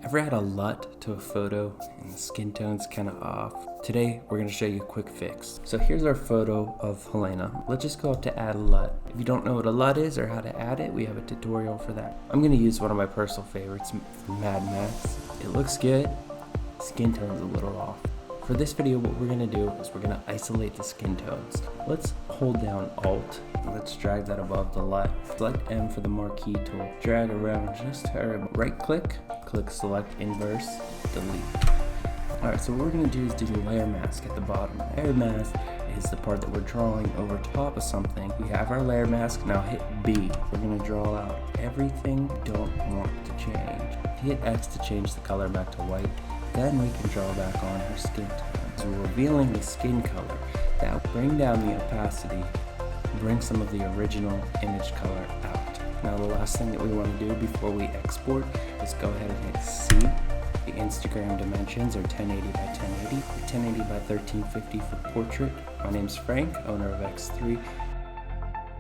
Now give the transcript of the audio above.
Ever had a LUT to a photo and the skin tone's kind of off? Today, we're going to show you a quick fix. So here's our photo of Helena. Let's just go up to add a LUT. If you don't know what a LUT is or how to add it, we have a tutorial for that. I'm going to use one of my personal favorites from Mad Max. It looks good, skin tone's a little off. For this video, what we're going to do is we're going to isolate the skin tones. Let's hold down Alt. Let's drag that above the LUT. Select M for the marquee tool. Drag around just terrible. Right click, click select inverse, delete. Alright, so what we're going to do is do the layer mask at the bottom. Layer mask is the part that we're drawing over top of something. We have our layer mask, now hit B. We're going to draw out everything we don't want to change. Hit X to change the color back to white. Then we can draw back on her skin tone. So we're revealing the skin color. Now bring down the opacity, bring some of the original image color out. Now the last thing that we want to do before we export is go ahead and hit C. The Instagram dimensions are 1080 by 1080, 1080 by 1350 for portrait. My name's Frank, owner of X3.